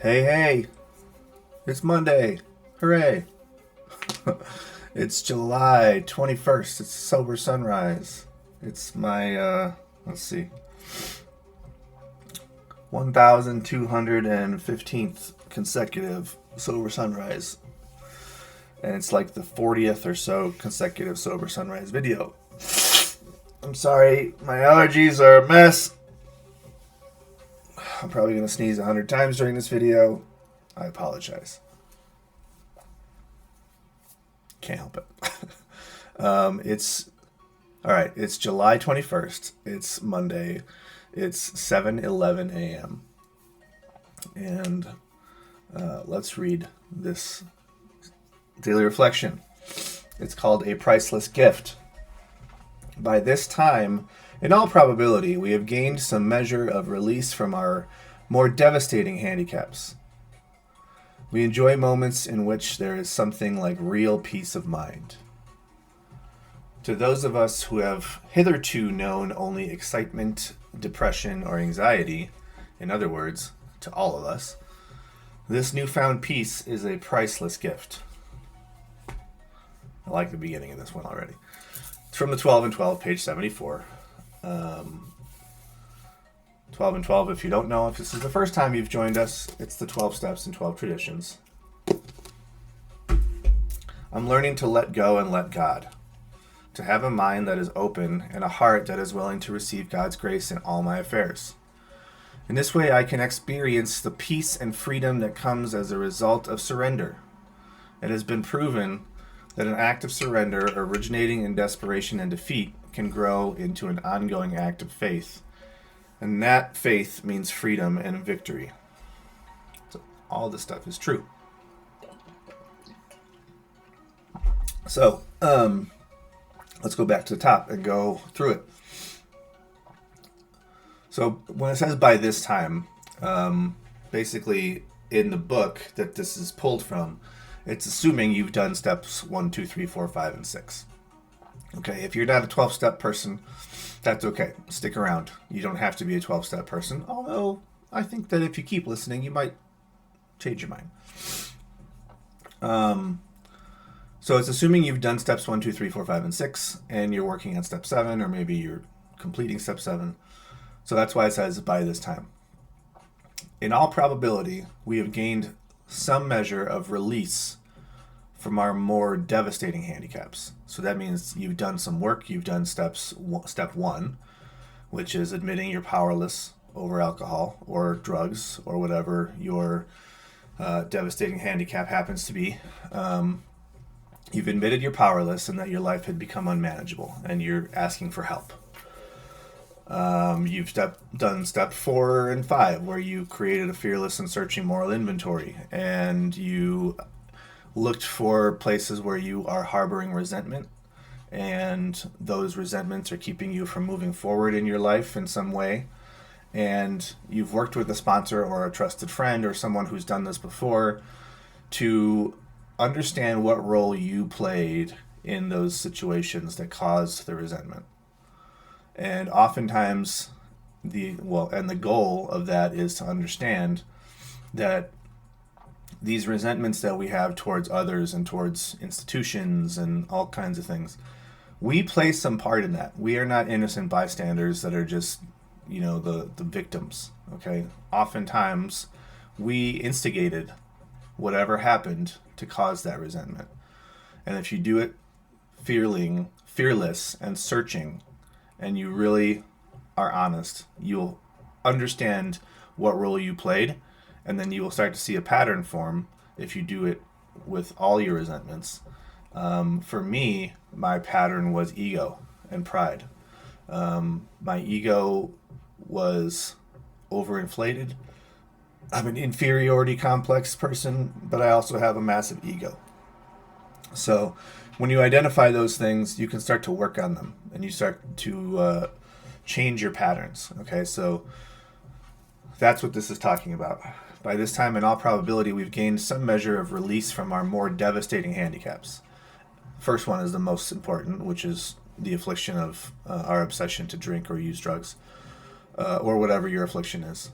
Hey, hey, it's Monday. Hooray. It's July 21st. It's sober sunrise. It's my, let's see, 1215th consecutive sober sunrise. And it's like the 40th or so consecutive sober sunrise video. I'm sorry, my allergies are a mess. I'm probably going to sneeze 100 times during this video. I apologize. Can't help it. It's all right. It's July 21st. It's Monday. It's 7:11 a.m. And let's read this daily reflection. It's called A Priceless Gift. By this time, in all probability, we have gained some measure of release from our more devastating handicaps. We enjoy moments in which there is something like real peace of mind. To those of us who have hitherto known only excitement, depression, or anxiety, in other words, to all of us, this newfound peace is a priceless gift. I like the beginning of this one already. It's from the 12 and 12, page 74. 12 and 12, if you don't know, if this is the first time you've joined us, it's the 12 steps and 12 traditions. I'm learning to let go and let God, to have a mind that is open and a heart that is willing to receive God's grace in all my affairs. In this way, I can experience the peace and freedom that comes as a result of surrender. It has been proven that an act of surrender originating in desperation and defeat can grow into an ongoing act of faith. And that faith means freedom and victory. So all this stuff is true. So let's go back to the top and go through it. So when it says by this time, basically in the book that this is pulled from, it's assuming you've done steps 1, 2, 3, 4, 5, and 6. Okay, if you're not a 12-step person, that's okay. Stick around. You don't have to be a 12-step person, although I think that if you keep listening, you might change your mind. So it's assuming you've done steps 1, 2, 3, 4, 5, and 6, and you're working on step 7, or maybe you're completing step 7. So that's why it says by this time. In all probability, we have gained some measure of release from our more devastating handicaps. So that means you've done some work. You've done step 1, which is admitting you're powerless over alcohol or drugs or whatever your devastating handicap happens to be. You've admitted you're powerless and that your life had become unmanageable and you're asking for help. You've done step 4 and 5, where you created a fearless and searching moral inventory, and you looked for places where you are harboring resentment, and those resentments are keeping you from moving forward in your life in some way. And you've worked with a sponsor or a trusted friend or someone who's done this before to understand what role you played in those situations that caused the resentment. And oftentimes the goal of that is to understand that these resentments that we have towards others and towards institutions and all kinds of things, we play some part in that. We are not innocent bystanders that are just, the victims. Okay. Oftentimes we instigated whatever happened to cause that resentment. And if you do it fearless and searching, and you really are honest, you'll understand what role you played, and then you will start to see a pattern form if you do it with all your resentments. For me, my pattern was ego and pride. My ego was overinflated. I'm an inferiority complex person, but I also have a massive ego. So when you identify those things, you can start to work on them and you start to change your patterns. Okay, so that's what this is talking about. By this time, in all probability, we've gained some measure of release from our more devastating handicaps. First one is the most important, which is the affliction of our obsession to drink or use drugs, or whatever your affliction is.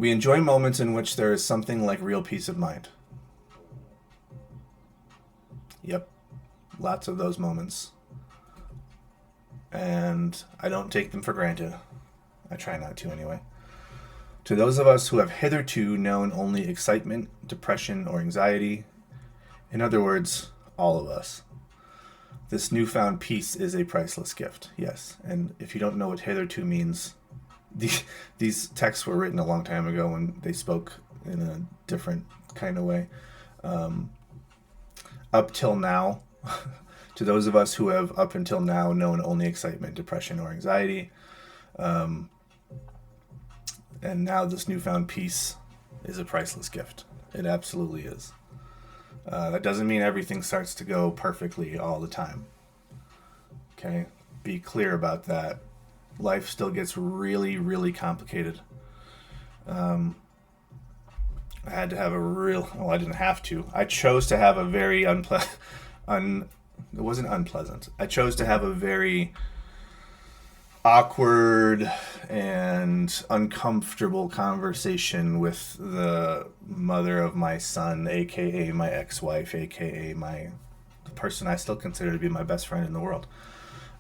We enjoy moments in which there is something like real peace of mind. Yep, lots of those moments. And I don't take them for granted. I try not to anyway. To those of us who have hitherto known only excitement, depression, or anxiety, in other words, all of us, this newfound peace is a priceless gift. Yes, and if you don't know what hitherto means, these texts were written a long time ago when they spoke in a different kind of way. Up till now, to those of us who have up until now known only excitement, depression, or anxiety, and now this newfound peace is a priceless gift. It absolutely is. That doesn't mean everything starts to go perfectly all the time. Okay? Be clear about that. Life still gets really, really complicated. I had to have I didn't have to. I chose to have a very it wasn't unpleasant. I chose to have a very awkward and uncomfortable conversation with the mother of my son, aka my ex-wife, aka the person I still consider to be my best friend in the world.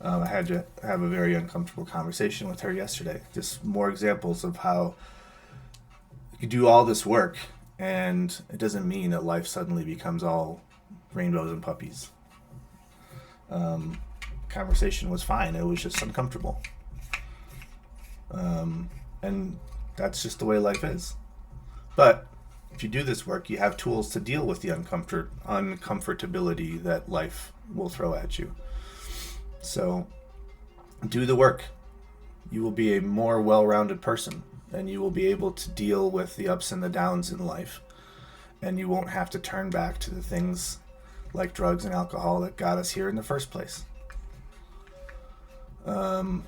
I had to have a very uncomfortable conversation with her yesterday. Just more examples of how you do all this work and it doesn't mean that life suddenly becomes all rainbows and puppies. Conversation was fine. It was just uncomfortable. And that's just the way life is. But if you do this work, you have tools to deal with the uncomfortability that life will throw at you. So do the work. You will be a more well-rounded person, and you will be able to deal with the ups and the downs in life. And you won't have to turn back to the things like drugs and alcohol that got us here in the first place.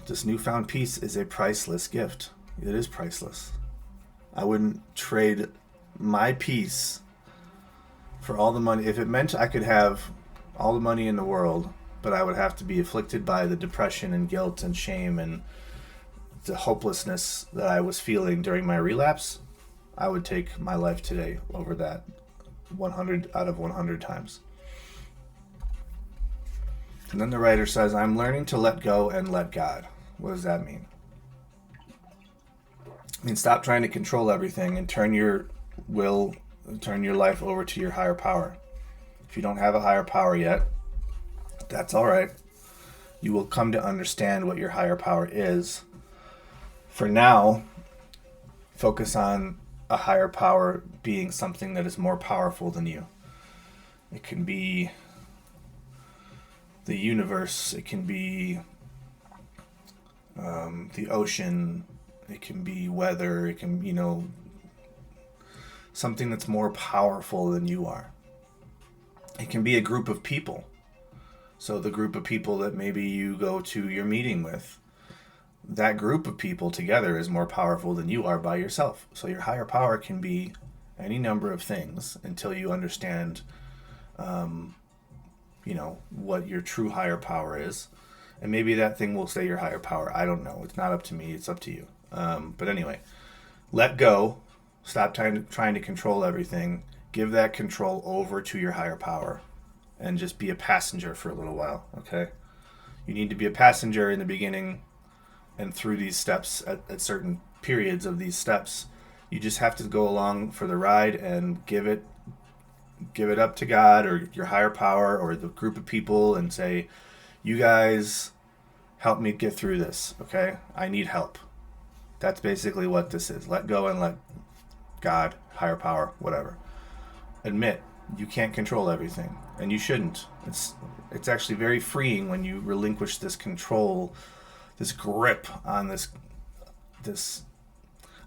This newfound peace is a priceless gift. It is priceless. I wouldn't trade my peace for all the money. If it meant I could have all the money in the world, but I would have to be afflicted by the depression and guilt and shame and the hopelessness that I was feeling during my relapse, I would take my life today over that 100 out of 100 times. And then the writer says, I'm learning to let go and let God. What does that mean? I mean, stop trying to control everything and turn your life over to your higher power. If you don't have a higher power yet, that's all right. You will come to understand what your higher power is. For now, focus on a higher power being something that is more powerful than you. It can be the universe, it can be the ocean, it can be weather, it can, something that's more powerful than you are. It can be a group of people. So the group of people that maybe you go to your meeting with, that group of people together is more powerful than you are by yourself. So your higher power can be any number of things until you understand what your true higher power is. And maybe that thing will stay your higher power. I don't know. It's not up to me. It's up to you. But anyway, let go. Stop trying to control everything. Give that control over to your higher power and just be a passenger for a little while, okay? You need to be a passenger in the beginning and through these steps at certain periods of these steps. You just have to go along for the ride and give it up to God or your higher power or the group of people and say, you guys help me get through this, okay? I need help. That's basically what this is. Let go and let God, higher power, whatever. Admit you can't control everything, and you shouldn't. It's actually very freeing when you relinquish this control, this grip on this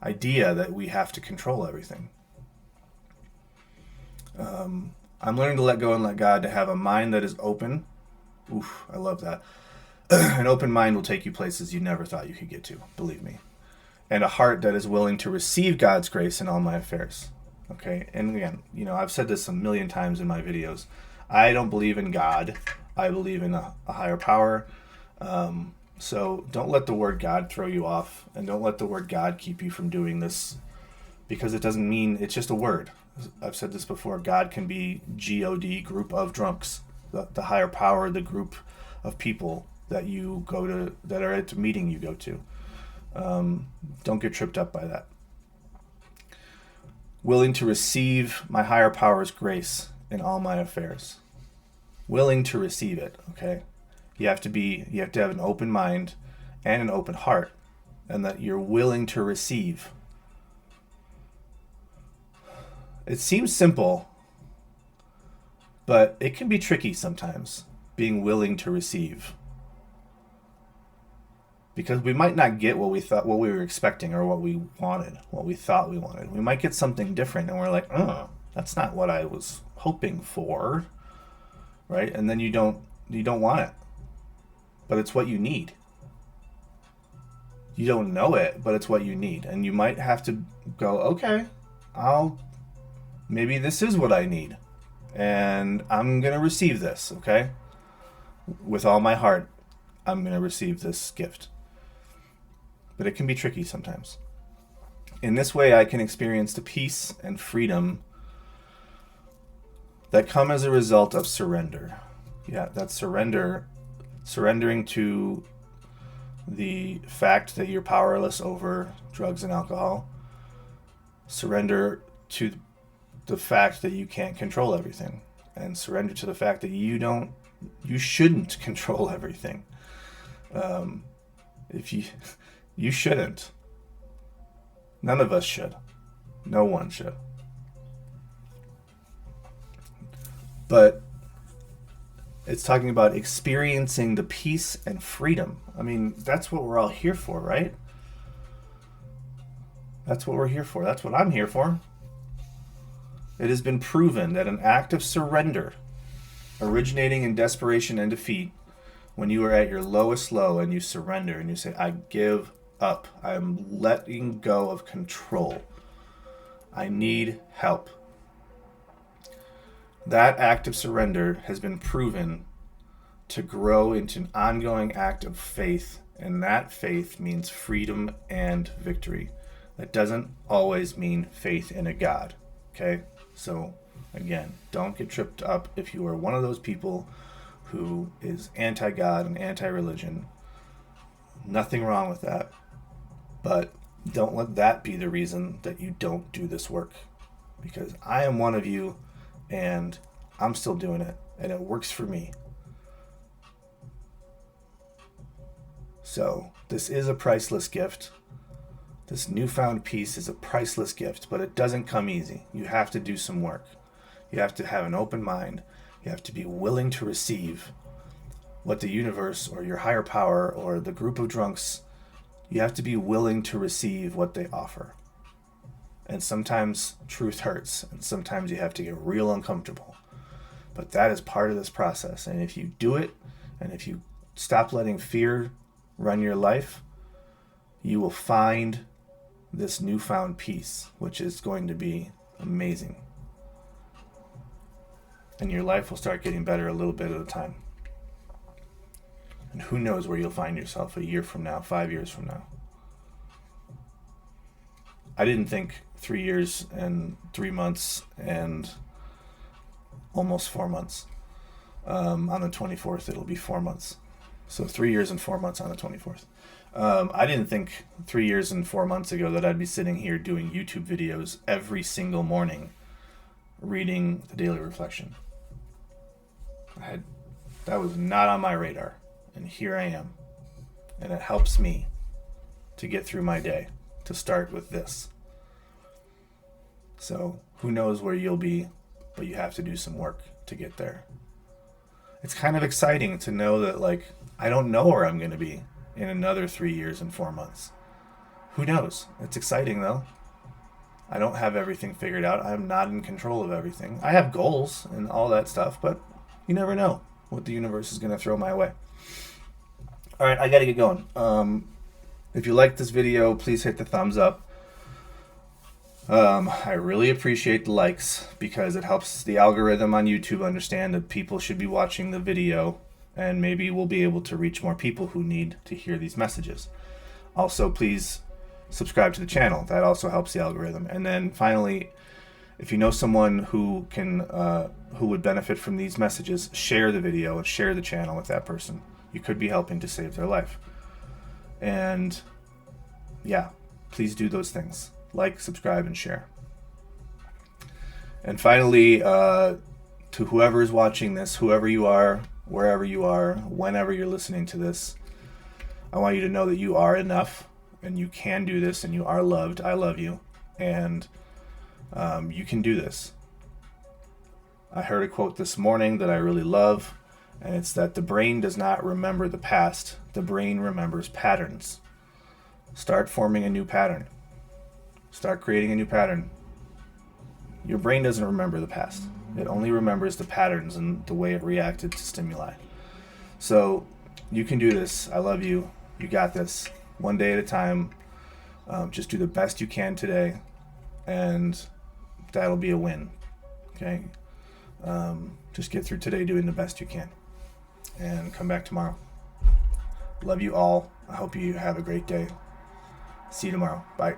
idea that we have to control everything. I'm learning to let go and let God, to have a mind that is open. Oof, I love that. An open mind will take you places you never thought you could get to, believe me. And a heart that is willing to receive God's grace in all my affairs. Okay, and again, I've said this a million times in my videos. I don't believe in God. I believe in a higher power. So don't let the word God throw you off, and don't let the word God keep you from doing this because it doesn't mean, it's just a word. I've said this before. God can be God, group of drunks, the higher power, the group of people that you go to, that are at the meeting you go to. Don't get tripped up by that. Willing to receive my higher power's grace in all my affairs. Willing to receive it, okay? You have to have an open mind and an open heart, and that you're willing to receive. It seems simple, but it can be tricky sometimes, being willing to receive. Because we might not get what we were expecting, or what we wanted, what we thought we wanted. We might get something different, and we're like, oh, that's not what I was hoping for, right? And then you don't want it, but it's what you need. You don't know it, but it's what you need. And you might have to go, okay, maybe this is what I need, and I'm going to receive this, okay? With all my heart, I'm going to receive this gift. But it can be tricky sometimes. In this way, I can experience the peace and freedom that come as a result of surrender. Yeah, that's surrendering to the fact that you're powerless over drugs and alcohol. Surrender to the fact that you can't control everything, and surrender to the fact that you shouldn't control everything. You shouldn't. None of us should. No one should. But it's talking about experiencing the peace and freedom. I mean, that's what we're all here for, right? That's what we're here for. That's what I'm here for. It has been proven that an act of surrender, originating in desperation and defeat, when you are at your lowest low and you surrender and you say, I give up. I'm letting go of control. I need help. That act of surrender has been proven to grow into an ongoing act of faith, and that faith means freedom and victory. That doesn't always mean faith in a God, okay? So, again, don't get tripped up if you are one of those people who is anti-God and anti-religion. Nothing wrong with that. But don't let that be the reason that you don't do this work. Because I am one of you, and I'm still doing it, and it works for me. So, this is a priceless gift. This newfound peace is a priceless gift, but it doesn't come easy. You have to do some work. You have to have an open mind. You have to be willing to receive what the universe or your higher power or the group of drunks, you have to be willing to receive what they offer. And sometimes truth hurts, and sometimes you have to get real uncomfortable. But that is part of this process. And if you do it, and if you stop letting fear run your life, you will find this newfound peace, which is going to be amazing. And your life will start getting better a little bit at a time. And who knows where you'll find yourself a year from now, 5 years from now. I didn't think 3 years and 3 months and almost 4 months. On the 24th, it'll be 4 months. So 3 years and 4 months on the 24th. I didn't think 3 years and 4 months ago that I'd be sitting here doing YouTube videos every single morning, reading the Daily Reflection. That was not on my radar. And here I am. And it helps me to get through my day, to start with this. So who knows where you'll be, but you have to do some work to get there. It's kind of exciting to know that, like, I don't know where I'm going to be in another 3 years and 4 months. Who knows? It's exciting, though. I don't have everything figured out. I'm not in control of everything. I have goals and all that stuff, but you never know what the universe is going to throw my way. All right, I got to get going. If you like this video, please hit the thumbs up. I really appreciate the likes because it helps the algorithm on YouTube understand that people should be watching the video, and maybe we'll be able to reach more people who need to hear these messages. Also, please subscribe to the channel. That also helps the algorithm. And then finally, if you know someone who would benefit from these messages, share the video and share the channel with that person. You could be helping to save their life. And yeah, please do those things. Like, subscribe, and share. And finally, to whoever is watching this, whoever you are, wherever you are, whenever you're listening to this, I want you to know that you are enough, and you can do this, and you are loved. I love you, and you can do this. I heard a quote this morning that I really love, and it's that the brain does not remember the past. The brain remembers patterns. Start forming a new pattern. Start creating a new pattern. Your brain doesn't remember the past. It only remembers the patterns and the way it reacted to stimuli. So you can do this. I love you. You got this. One day at a time. Just do the best you can today, and that'll be a win. Okay? Just get through today doing the best you can, and come back tomorrow. Love you all. I hope you have a great day. See you tomorrow. Bye.